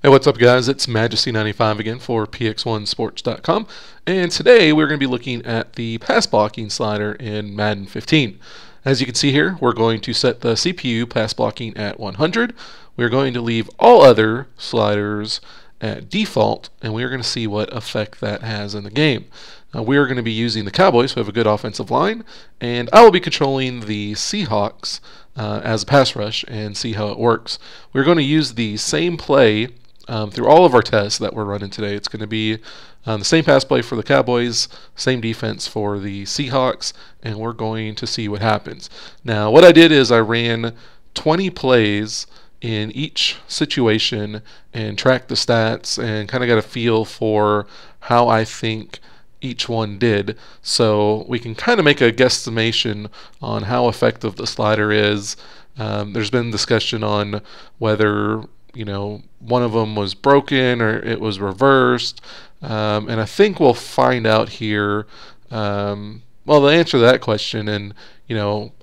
Hey, what's up, guys? It's Majesty95 again for px1sports.com, and today we're going to be looking at the pass blocking slider in Madden 15. As you can see here, we're going to set the CPU pass blocking at 100. We're going to leave all other sliders at default, and we're going to see what effect that has in the game. We are going to be using the Cowboys, who have a good offensive line, and I will be controlling the Seahawks as a pass rush and see how it works. We're going to use the same play through all of our tests that we're running today. It's going to be the same pass play for the Cowboys, same defense for the Seahawks, and we're going to see what happens. Now, what I did is I ran 20 plays in each situation and tracked the stats and kind of got a feel for how I think each one did, so we can kind of make a guesstimation on how effective the slider is. There's been discussion on whether one of them was broken or it was reversed, and I think we'll find out here well, the answer to that question, and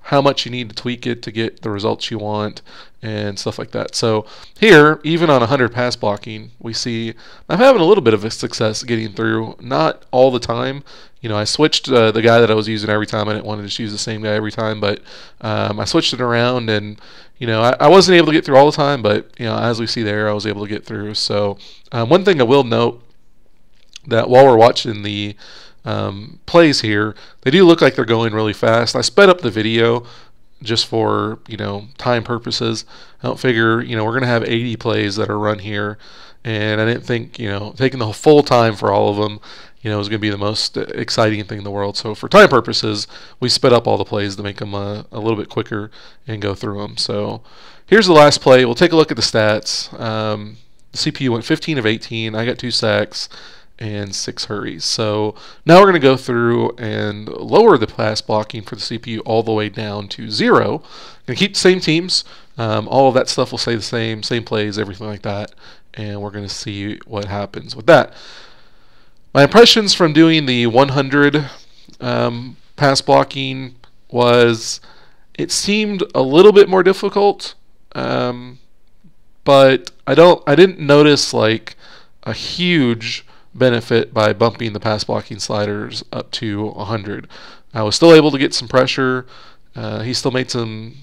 how much you need to tweak it to get the results you want and stuff like that. So here, even on 100 pass blocking, we see I'm having a little bit of a success getting through. Not all the time. I switched the guy that I was using every time. I didn't want to just use the same guy every time, but I switched it around, and I wasn't able to get through all the time, but as we see there, I was able to get through. So one thing I will note, that while we're watching the plays here, they do look like they're going really fast. I sped up the video just for time purposes. I don't figure we're gonna have 80 plays that are run here, and I didn't think taking the full time for all of them was gonna be the most exciting thing in the world. So for time purposes, we sped up all the plays to make them a little bit quicker and go through them. So here's the last play. We'll take a look at the stats. The CPU went 15 of 18. I got 2 sacks and 6 hurries. So now we're going to go through and lower the pass blocking for the CPU all the way down to 0. Going to keep the same teams. All of that stuff will stay the same plays, everything like that, and we're going to see what happens with that. My impressions from doing the 100 pass blocking was it seemed a little bit more difficult, but I didn't notice like a huge benefit by bumping the pass blocking sliders up to 100. I was still able to get some pressure. He still made some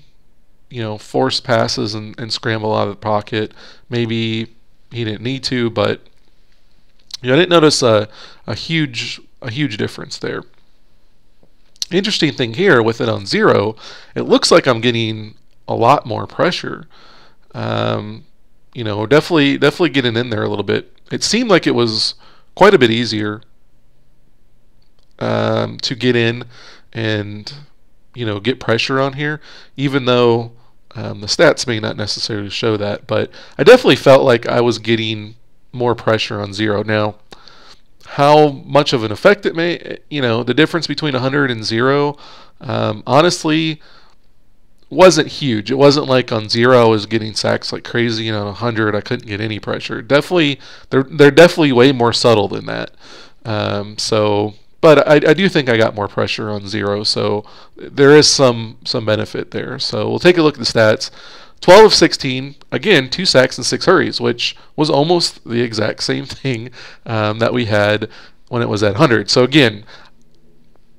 forced passes and scramble out of the pocket. Maybe he didn't need to, but I didn't notice a huge difference there. Interesting thing here with it on 0, it looks like I'm getting a lot more pressure. Definitely getting in there a little bit. It seemed like it was quite a bit easier to get in and get pressure on here, even though the stats may not necessarily show that. But I definitely felt like I was getting more pressure on 0. Now, how much of an effect it may, the difference between 100 and 0, honestly, wasn't huge. It wasn't like on 0 I was getting sacks like crazy, and on 100 I couldn't get any pressure. Definitely, they're definitely way more subtle than that. But I do think I got more pressure on 0, so there is some benefit there. So we'll take a look at the stats. 12 of 16, again, 2 sacks and 6 hurries, which was almost the exact same thing that we had when it was at 100. So again,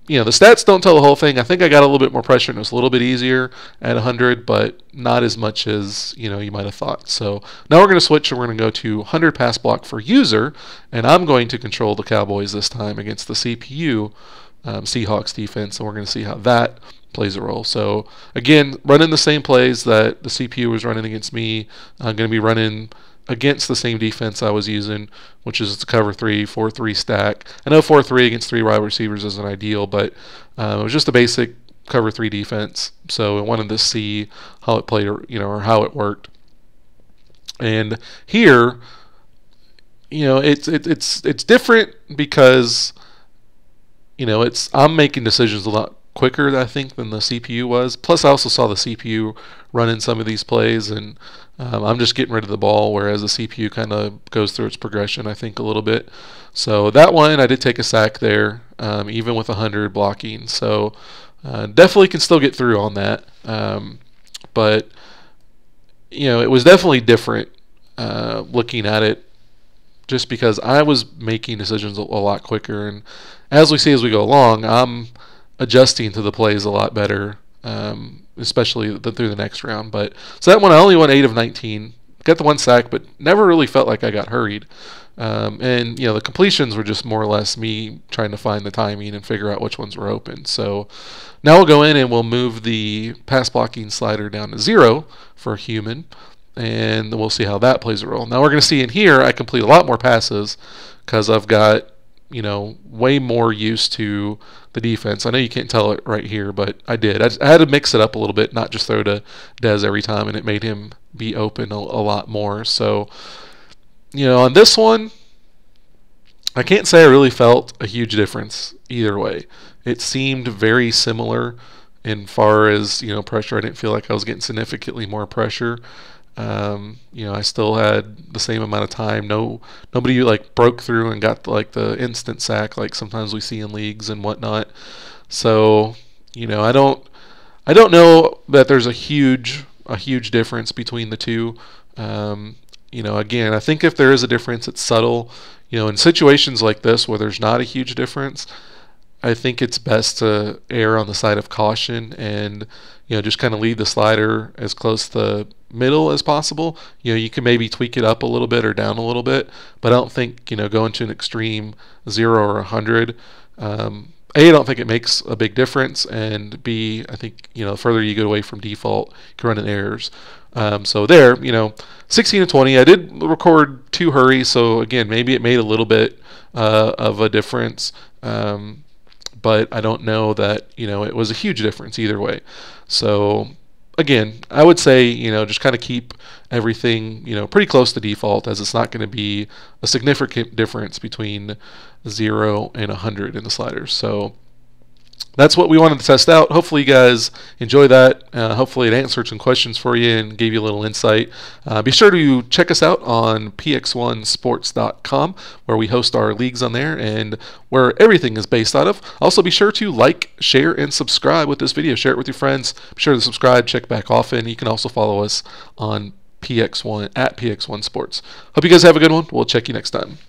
the stats don't tell the whole thing. I think I got a little bit more pressure and it was a little bit easier at 100, but not as much as you might have thought. So now we're going to switch and we're going to go to 100 pass block for user, and I'm going to control the Cowboys this time against the CPU Seahawks defense, and we're going to see how that plays a role. So again, running the same plays that the CPU was running against me. I'm going to be running against the same defense I was using, which is the cover 3, 4-3 stack. I know 4-3 against 3 wide receivers isn't ideal, but it was just a basic cover 3 defense. So I wanted to see how it played, or how it worked. And here, it's different because I'm making decisions a lot quicker, I think, than the CPU was. Plus, I also saw the CPU running some of these plays, and I'm just getting rid of the ball, whereas the CPU kind of goes through its progression, I think, a little bit. So that one, I did take a sack there, even with 100 blocking. So definitely can still get through on that. But it was definitely different looking at it, just because I was making decisions a lot quicker. And as we see as we go along, I'm adjusting to the plays a lot better, especially through the next round. But so that one, I only went 8 of 19. Got the 1 sack, but never really felt like I got hurried. And the completions were just more or less me trying to find the timing and figure out which ones were open. So now we'll go in and we'll move the pass blocking slider down to 0 for human, and we'll see how that plays a role. Now we're going to see in here I complete a lot more passes because I've got way more used to the defense. I know you can't tell it right here, but I did. I had to mix it up a little bit, not just throw to Dez every time, and it made him be open a lot more. So on this one, I can't say I really felt a huge difference either way. It seemed very similar in far as pressure. I didn't feel like I was getting significantly more pressure. I still had the same amount of time. Nobody like broke through and got like the instant sack like sometimes we see in leagues and whatnot. So I don't know that there's a huge difference between the two. Again, I think if there is a difference, it's subtle. In situations like this where there's not a huge difference, I think it's best to err on the side of caution and just kind of leave the slider as close to the middle as possible. You can maybe tweak it up a little bit or down a little bit, but I don't think going to an extreme 0 or 100. A, I don't think it makes a big difference, and B, I think the further you get away from default, you can run into errors. So there, 16 to 20. I did record 2 hurries, so again, maybe it made a little bit of a difference. But I don't know that it was a huge difference either way. So again, I would say just kind of keep everything pretty close to default, as it's not going to be a significant difference between 0 and 100 in the sliders. So that's what we wanted to test out. Hopefully you guys enjoy that. Hopefully it answered some questions for you and gave you a little insight. Be sure to check us out on px1sports.com, where we host our leagues on there and where everything is based out of. Also be sure to like, share, and subscribe with this video. Share it with your friends. Be sure to subscribe, check back often. You can also follow us on PX1 at PX1 Sports. Hope you guys have a good one. We'll check you next time.